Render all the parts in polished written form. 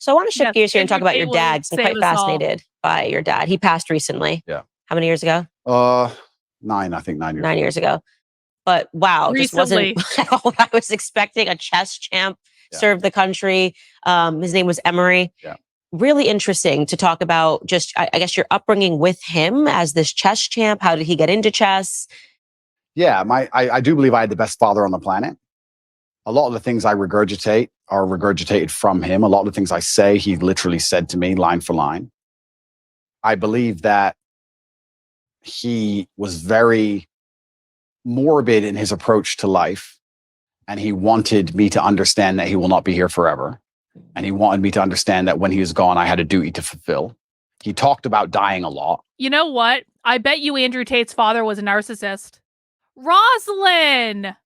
So I want to shift Yes, gears here and talk Andrew about Tate your will dad. 'Cause I'm save quite us all. fascinated by your dad. He passed recently. Yeah. How many years ago? 9, I think 9 years. 9 years ago. But wow, just wasn't Recently. what I was expecting. A chess champ Yeah. served the country. His name was Emory. Yeah. Really interesting to talk about just, I guess, your upbringing with him as this chess champ. How did he get into chess? Yeah, I do believe I had the best father on the planet. A lot of the things I regurgitate are regurgitated from him. A lot of the things I say, he literally said to me line for line. I believe that he was very morbid in his approach to life. And he wanted me to understand that he will not be here forever. And he wanted me to understand that when he was gone, I had a duty to fulfill. He talked about dying a lot. You know what? I bet you Andrew Tate's father was a narcissist. Rosalind!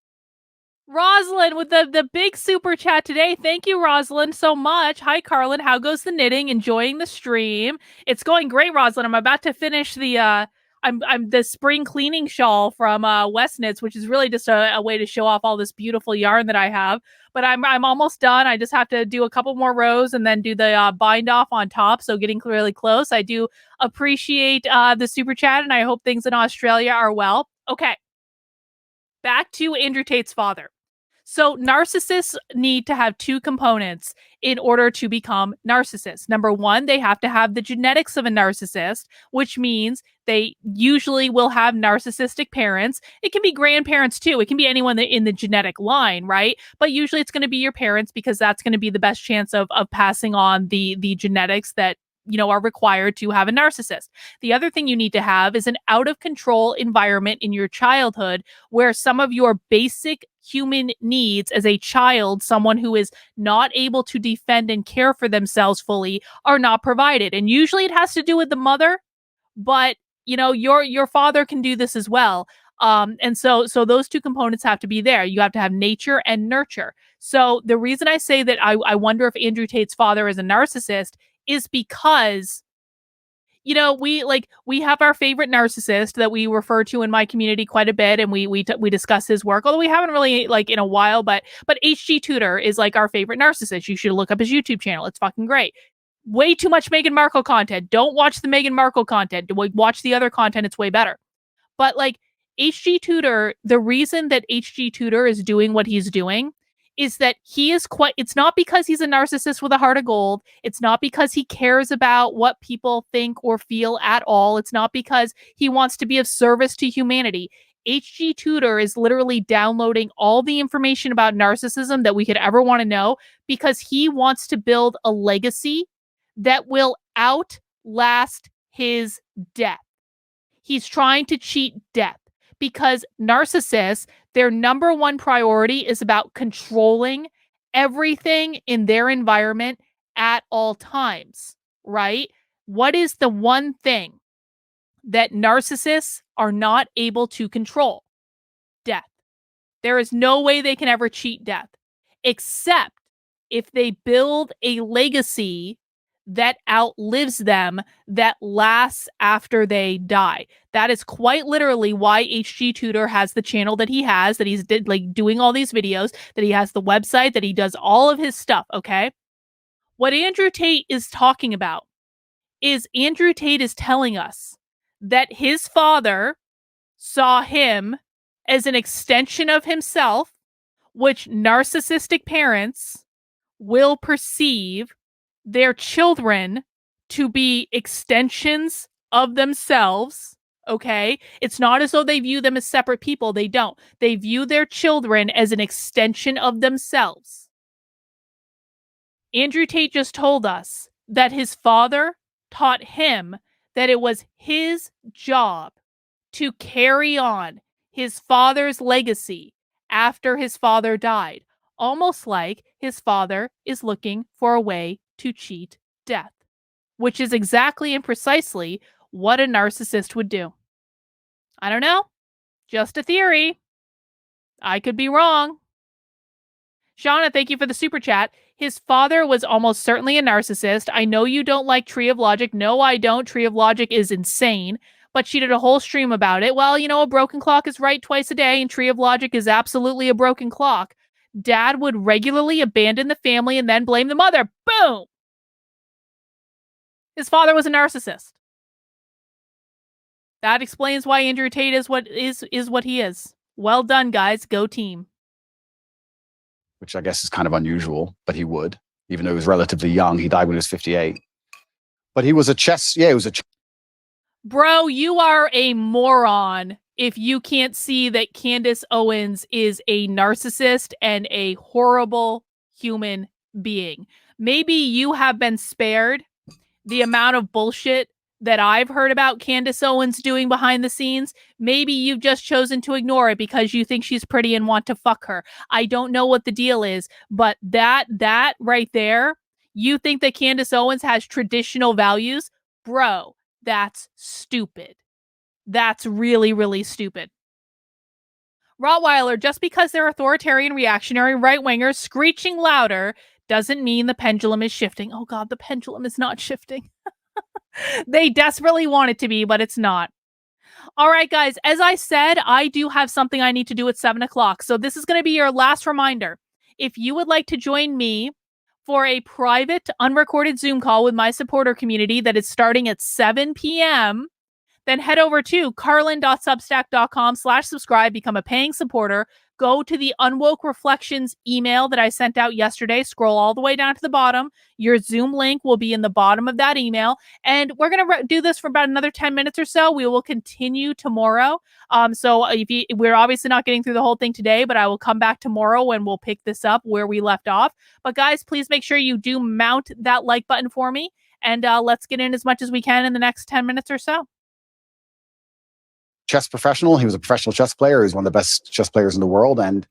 Rosalind with the big super chat today. Thank you, Rosalind, so much. Hi, Carlin. How goes the knitting? Enjoying the stream? It's going great, Rosalind. I'm about to finish the I'm the spring cleaning shawl from West Knits, which is really just a way to show off all this beautiful yarn that I have. But I'm almost done. I just have to do a couple more rows and then do the bind off on top. So getting really close. I do appreciate the super chat, and I hope things in Australia are well. Okay, back to Andrew Tate's father. So narcissists need to have two components in order to become narcissists. Number one, they have to have the genetics of a narcissist, which means they usually will have narcissistic parents. It can be grandparents too. It can be anyone in the genetic line, right? But usually it's going to be your parents because that's going to be the best chance of passing on the genetics that are required to have a narcissist. The other thing you need to have is an out of control environment in your childhood where some of your basic human needs as a child, someone who is not able to defend and care for themselves fully, are not provided. And usually it has to do with the mother, but your father can do this as well. And so those two components have to be there. You have to have nature and nurture. So the reason I say that I wonder if Andrew Tate's father is a narcissist is because we have our favorite narcissist that we refer to in my community quite a bit, and we discuss his work, although we haven't really in a while. But HG Tudor is our favorite narcissist. You should look up his YouTube channel. It's fucking great. Way too much Meghan Markle content. Don't watch the Meghan Markle content. Watch the other content. It's way better. But HG Tudor, the reason that HG Tudor is doing what he's doing is that he is it's not because he's a narcissist with a heart of gold. It's not because he cares about what people think or feel at all. It's not because he wants to be of service to humanity. HG Tudor is literally downloading all the information about narcissism that we could ever want to know because he wants to build a legacy that will outlast his death. He's trying to cheat death. Because narcissists, their number one priority is about controlling everything in their environment at all times, right? What is the one thing that narcissists are not able to control? Death. There is no way they can ever cheat death, except if they build a legacy that outlives them, that lasts after they die. That is quite literally why HG Tudor has the channel that he has, that he's doing all these videos, that he has the website, that he does all of his stuff, okay? What Andrew Tate is talking about is Andrew Tate is telling us that his father saw him as an extension of himself, which narcissistic parents will perceive their children to be extensions of themselves, okay? It's not as though they view them as separate people. They don't. They view their children as an extension of themselves. Andrew Tate just told us that his father taught him that it was his job to carry on his father's legacy after his father died, almost like his father is looking for a way to cheat death, which is exactly and precisely what a narcissist would do. I don't know. Just a theory. I could be wrong. Shauna, thank you for the super chat. His father was almost certainly a narcissist. I know you don't like Tree of Logic. No, I don't. Tree of Logic is insane. But she did a whole stream about it. Well, a broken clock is right twice a day, and Tree of Logic is absolutely a broken clock. Dad would regularly abandon the family and then blame the mother. Boom! His father was a narcissist. That explains why Andrew Tate is what he is. Well done, guys. Go team. Which I guess is kind of unusual, but he would, even though he was relatively young. He died when he was 58. But he was a chess. Yeah, he was a. Bro, you are a moron if you can't see that Candace Owens is a narcissist and a horrible human being. Maybe you have been spared the amount of bullshit that I've heard about Candace Owens doing behind the scenes. Maybe you've just chosen to ignore it because you think she's pretty and want to fuck her. I don't know what the deal is, but that right there, you think that Candace Owens has traditional values? Bro, that's stupid. That's really, really stupid. Rottweiler, just because they're authoritarian, reactionary, right-wingers screeching louder doesn't mean the pendulum is shifting. Oh God, the pendulum is not shifting. They desperately want it to be, but it's not. All right, guys, as I said, I do have something I need to do at 7 o'clock. So this is going to be your last reminder. If you would like to join me for a private, unrecorded Zoom call with my supporter community that is starting at 7 p.m., then head over to carlin.substack.com/subscribe, become a paying supporter. Go to the Unwoke Reflections email that I sent out yesterday. Scroll all the way down to the bottom. Your Zoom link will be in the bottom of that email. And we're going to do this for about another 10 minutes or so. We will continue tomorrow. So we're obviously not getting through the whole thing today, but I will come back tomorrow and we'll pick this up where we left off. But guys, please make sure you do mount that like button for me. And let's get in as much as we can in the next 10 minutes or so. Chess professional. He was a professional chess player. He was one of the best chess players in the world. And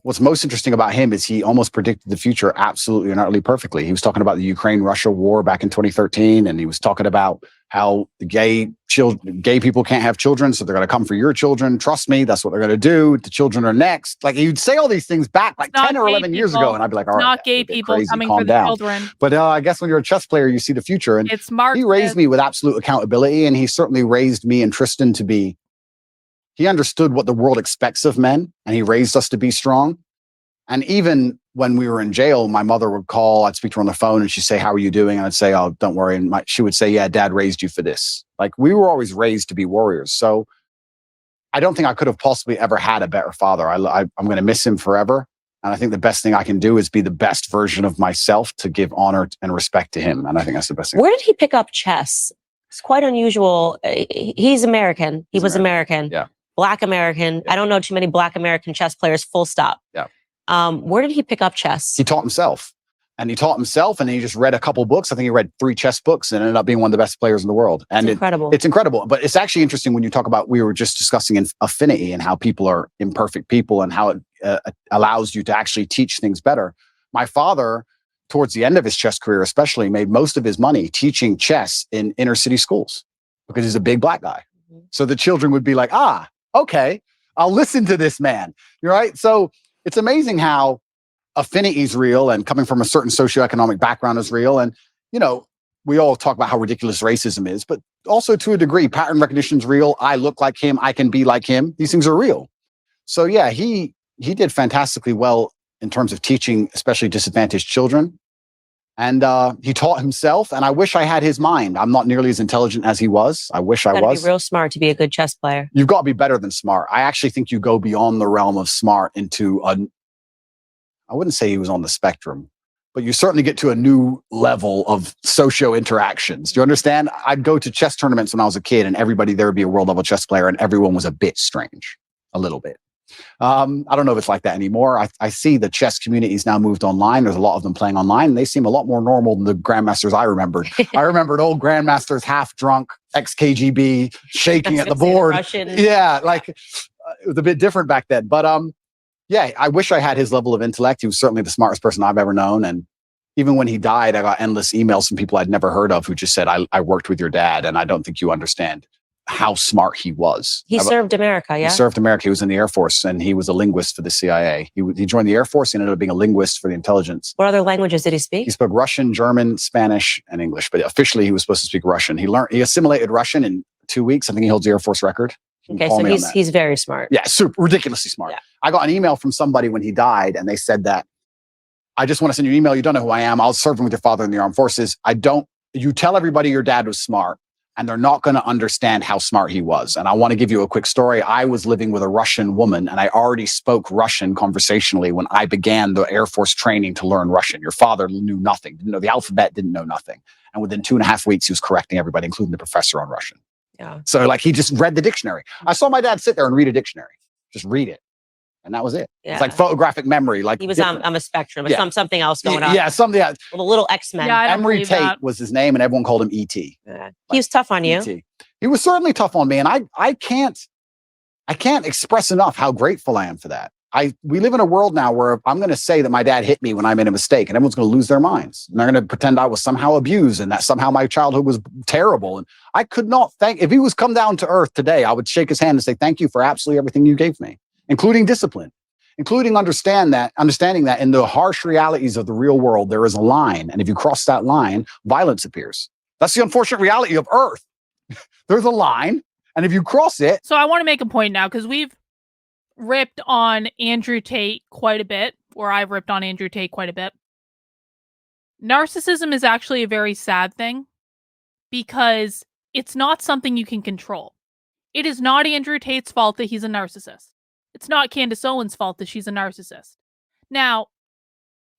what's most interesting about him is he almost predicted the future absolutely and utterly perfectly. He was talking about the Ukraine-Russia war back in 2013. And he was talking about how the gay people can't have children. So they're going to come for your children. Trust me, that's what they're going to do. The children are next. Like he'd say all these things back like 10 or 11 years ago. And I'd be like, all right, not gay people crazy, coming calm for the down. children. But I guess when you're a chess player, you see the future. And it's smart. He raised me with absolute accountability. And he certainly raised me and Tristan to be, he understood what the world expects of men. And he raised us to be strong. And even when we were in jail, my mother would call, I'd speak to her on the phone and she'd say, how are you doing? And I'd say, oh, don't worry. And she would say, yeah, Dad raised you for this. Like we were always raised to be warriors. So I don't think I could have possibly ever had a better father. I'm going to miss him forever. And I think the best thing I can do is be the best version of myself to give honor and respect to him. And I think that's the best thing. Where did he pick up chess? It's quite unusual. He's American. He was American. Yeah. Black American. Yeah. I don't know too many Black American chess players, full stop. Yeah. Where did he pick up chess? He taught himself. And he he just read a couple books. I think he read 3 chess books and ended up being one of the best players in the world. And it's incredible. It's incredible. But it's actually interesting when you talk about, we were just discussing affinity and how people are imperfect people and how it allows you to actually teach things better. My father, towards the end of his chess career especially, made most of his money teaching chess in inner city schools because he's a big Black guy. Mm-hmm. So the children would be like, okay, I'll listen to this man. You're right. So it's amazing how affinity is real and coming from a certain socioeconomic background is real. And, you know, we all talk about how ridiculous racism is, but also to a degree, pattern recognition is real. I look like him. I can be like him. These things are real. So yeah, he did fantastically well in terms of teaching, especially disadvantaged children. And he taught himself. And I wish I had his mind. I'm not nearly as intelligent as he was. I wish I was. Be real smart to be a good chess player. You've got to be better than smart. I actually think you go beyond the realm of smart into I wouldn't say he was on the spectrum, but you certainly get to a new level of socio interactions. Do you understand? I'd go to chess tournaments when I was a kid and everybody there would be a world level chess player and everyone was a bit strange, a little bit. I don't know if it's like that anymore. I see the chess community's now moved online. There's a lot of them playing online and they seem a lot more normal than the grandmasters I remembered. I remembered old grandmasters, half drunk, ex-KGB, shaking at the board. Yeah, like it was a bit different back then. But yeah, I wish I had his level of intellect. He was certainly the smartest person I've ever known. And even when he died, I got endless emails from people I'd never heard of who just said, I worked with your dad and I don't think you understand how smart he was. He served America, yeah? He served America. He was in the Air Force and he was a linguist for the CIA. He joined the Air Force and ended up being a linguist for the intelligence. What other languages did he speak? He spoke Russian, German, Spanish, and English. But officially, he was supposed to speak Russian. He assimilated Russian in 2 weeks. I think he holds the Air Force record. Okay, so he's very smart. Yeah, super ridiculously smart. Yeah. I got an email from somebody when he died, and they said that, I just want to send you an email. You don't know who I am. I was serving with your father in the armed forces. I don't you tell everybody your dad was smart, and they're not going to understand how smart he was. And I want to give you a quick story. I was living with a Russian woman, and I already spoke Russian conversationally when I began the Air Force training to learn Russian. Your father knew nothing, didn't know the alphabet, didn't know nothing. And within 2.5 weeks, he was correcting everybody, including the professor on Russian. Yeah. So like he just read the dictionary. I saw my dad sit there and read a dictionary, just read it. And that was it. Yeah. It's like photographic memory. Like he was on a spectrum, but something else going on. Yeah, something. Yeah. The little X-Men. Yeah, Emory Tate was his name, and everyone called him E.T. Yeah. He was tough on you. E.T. He was certainly tough on me, and I can't express enough how grateful I am for that. We live in a world now where I'm going to say that my dad hit me when I made a mistake, and everyone's going to lose their minds. And they're going to pretend I was somehow abused and that somehow my childhood was terrible. And I could not if he was come down to earth today, I would shake his hand and say, thank you for absolutely everything you gave me, including discipline, including understanding that in the harsh realities of the real world, there is a line. And if you cross that line, violence appears. That's the unfortunate reality of earth. There's a line. And if you cross it. So I want to make a point now, because we've ripped on Andrew Tate quite a bit, or I've ripped on Andrew Tate quite a bit. Narcissism is actually a very sad thing, because it's not something you can control. It is not Andrew Tate's fault that he's a narcissist. It's not Candace Owens' fault that she's a narcissist. Now,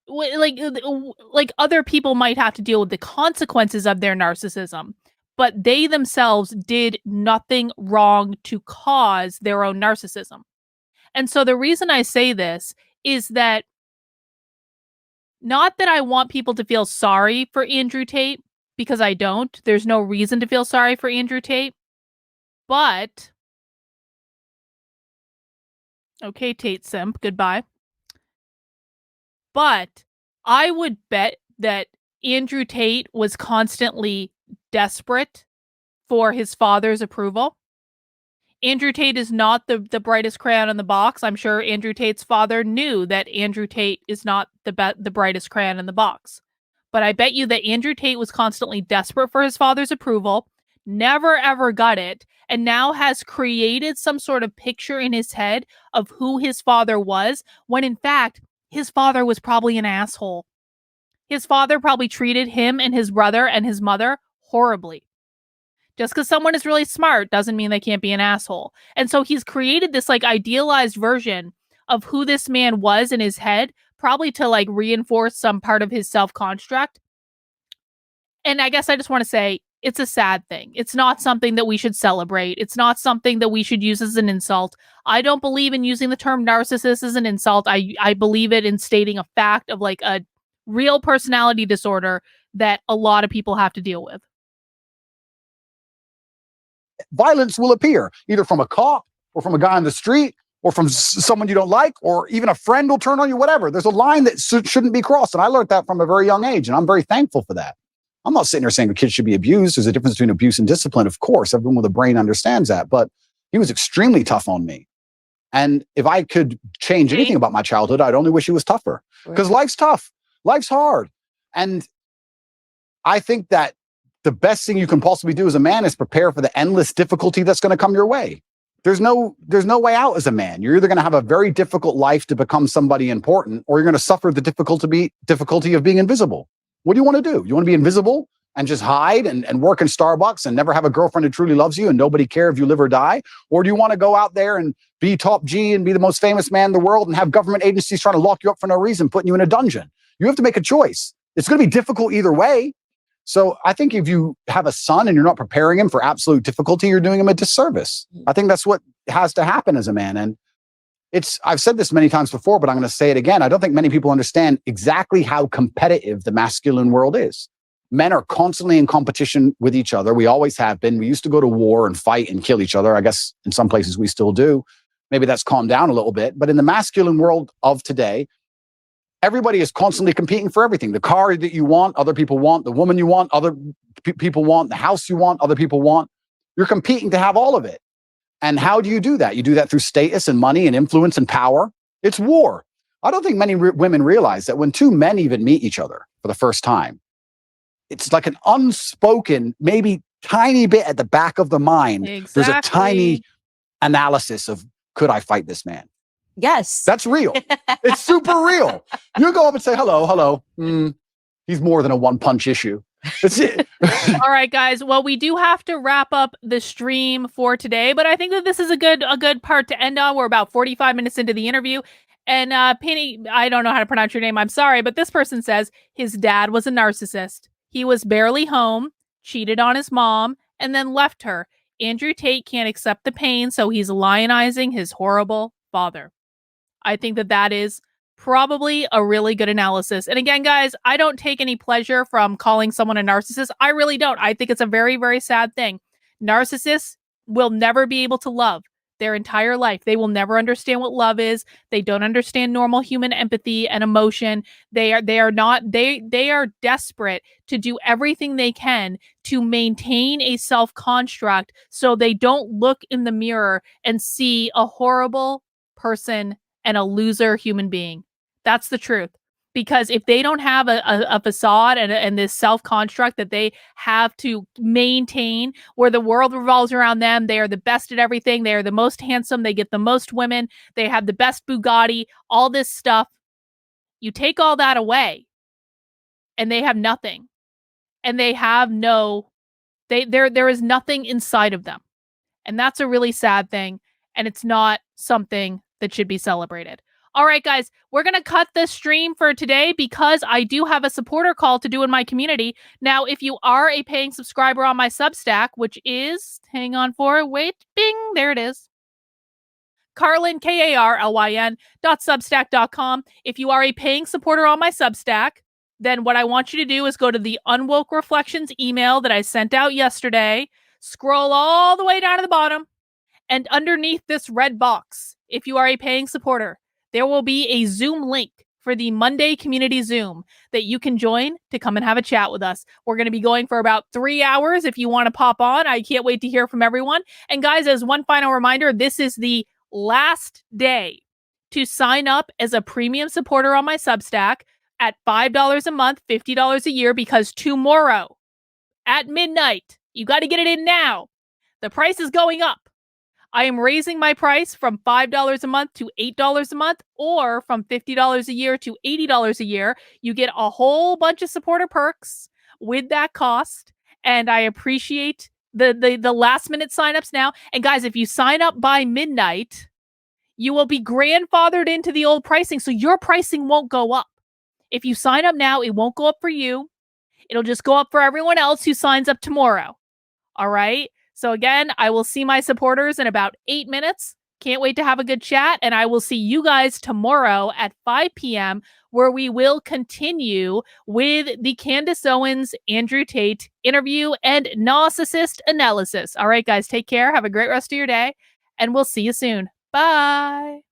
like other people might have to deal with the consequences of their narcissism, but they themselves did nothing wrong to cause their own narcissism. And so the reason I say this is that, not that I want people to feel sorry for Andrew Tate, because I don't. There's no reason to feel sorry for Andrew Tate. But, okay, Tate simp, goodbye. But I would bet that Andrew Tate was constantly desperate for his father's approval. Andrew Tate is not the brightest crayon in the box. I'm sure Andrew Tate's father knew that Andrew Tate is not the brightest crayon in the box. But I bet you that Andrew Tate was constantly desperate for his father's approval, never ever got it, and now has created some sort of picture in his head of who his father was, when in fact, his father was probably an asshole. His father probably treated him and his brother and his mother horribly. Just because someone is really smart doesn't mean they can't be an asshole. And so he's created this like idealized version of who this man was in his head, probably to like reinforce some part of his self-construct. And I guess I just want to say, it's a sad thing. It's not something that we should celebrate. It's not something that we should use as an insult. I don't believe in using the term narcissist as an insult. I believe it in stating a fact of like a real personality disorder that a lot of people have to deal with. Violence will appear either from a cop or from a guy on the street or from someone you don't like, or even a friend will turn on you, whatever. There's a line that shouldn't be crossed. And I learned that from a very young age. And I'm very thankful for that. I'm not sitting here saying a kid should be abused. There's a difference between abuse and discipline. Of course, everyone with a brain understands that. But he was extremely tough on me. And if I could change anything about my childhood, I'd only wish he was tougher. Because life's tough. Life's hard. And I think that the best thing you can possibly do as a man is prepare for the endless difficulty that's going to come your way. There's no way out as a man. You're either going to have a very difficult life to become somebody important, or you're going to suffer the difficulty of being invisible. What do you want to do? You want to be invisible and just hide and work in Starbucks and never have a girlfriend who truly loves you and nobody care if you live or die? Or do you want to go out there and be top G and be the most famous man in the world and have government agencies trying to lock you up for no reason, putting you in a dungeon? You have to make a choice. It's going to be difficult either way. So I think if you have a son and you're not preparing him for absolute difficulty, you're doing him a disservice. I think that's what has to happen as a man. And I've said this many times before, but I'm going to say it again. I don't think many people understand exactly how competitive the masculine world is. Men are constantly in competition with each other. We always have been. We used to go to war and fight and kill each other. I guess in some places we still do. Maybe that's calmed down a little bit. But in the masculine world of today, everybody is constantly competing for everything. The car that you want, other people want. The woman you want, other people want. The house you want, other people want. You're competing to have all of it. And how do you do that? You do that through status and money and influence and power. It's war. I don't think many women realize that when two men even meet each other for the first time, it's like an unspoken, maybe tiny bit at the back of the mind. Exactly. There's a tiny analysis of, could I fight this man? Yes. That's real. It's super real. You go up and say, hello. He's more than a one-punch issue. That's it. All right, guys. Well, we do have to wrap up the stream for today, but I think that this is a good part to end on. We're about 45 minutes into the interview. And Penny, I don't know how to pronounce your name. I'm sorry, but this person says his dad was a narcissist. He was barely home, cheated on his mom, and then left her. Andrew Tate can't accept the pain, so he's lionizing his horrible father. I think that that is probably a really good analysis. And again, guys, I don't take any pleasure from calling someone a narcissist. I really don't. I think it's a very, very sad thing. Narcissists will never be able to love their entire life. They will never understand what love is. They don't understand normal human empathy and emotion. They are desperate to do everything they can to maintain a self-construct so they don't look in the mirror and see a horrible person and a loser human being. That's the truth. Because if they don't have a facade and this self-construct that they have to maintain where the world revolves around them, they are the best at everything, they are the most handsome, they get the most women, they have the best Bugatti, all this stuff. You take all that away and they have nothing. And they have there is nothing inside of them. And that's a really sad thing. And it's not something that should be celebrated. All right, guys, we're going to cut the stream for today because I do have a supporter call to do in my community. Now, if you are a paying subscriber on my Substack, which is, hang on for it, wait, bing, there it is. Carlyn, KARLYN.substack.com. If you are a paying supporter on my Substack, then what I want you to do is go to the Unwoke Reflections email that I sent out yesterday, scroll all the way down to the bottom, and underneath this red box, if you are a paying supporter, there will be a Zoom link for the Monday Community Zoom that you can join to come and have a chat with us. We're going to be going for about 3 hours if you want to pop on. I can't wait to hear from everyone. And guys, as one final reminder, this is the last day to sign up as a premium supporter on my Substack at $5 a month, $50 a year, because tomorrow at midnight, you got to get it in now. The price is going up. I am raising my price from $5 a month to $8 a month, or from $50 a year to $80 a year. You get a whole bunch of supporter perks with that cost, and I appreciate the last minute signups now. And guys, if you sign up by midnight, you will be grandfathered into the old pricing, so your pricing won't go up. If you sign up now, it won't go up for you. It'll just go up for everyone else who signs up tomorrow. All right? So again, I will see my supporters in about 8 minutes. Can't wait to have a good chat. And I will see you guys tomorrow at 5 p.m. where we will continue with the Candace Owens, Andrew Tate interview and narcissist analysis. All right, guys, take care. Have a great rest of your day. And we'll see you soon. Bye.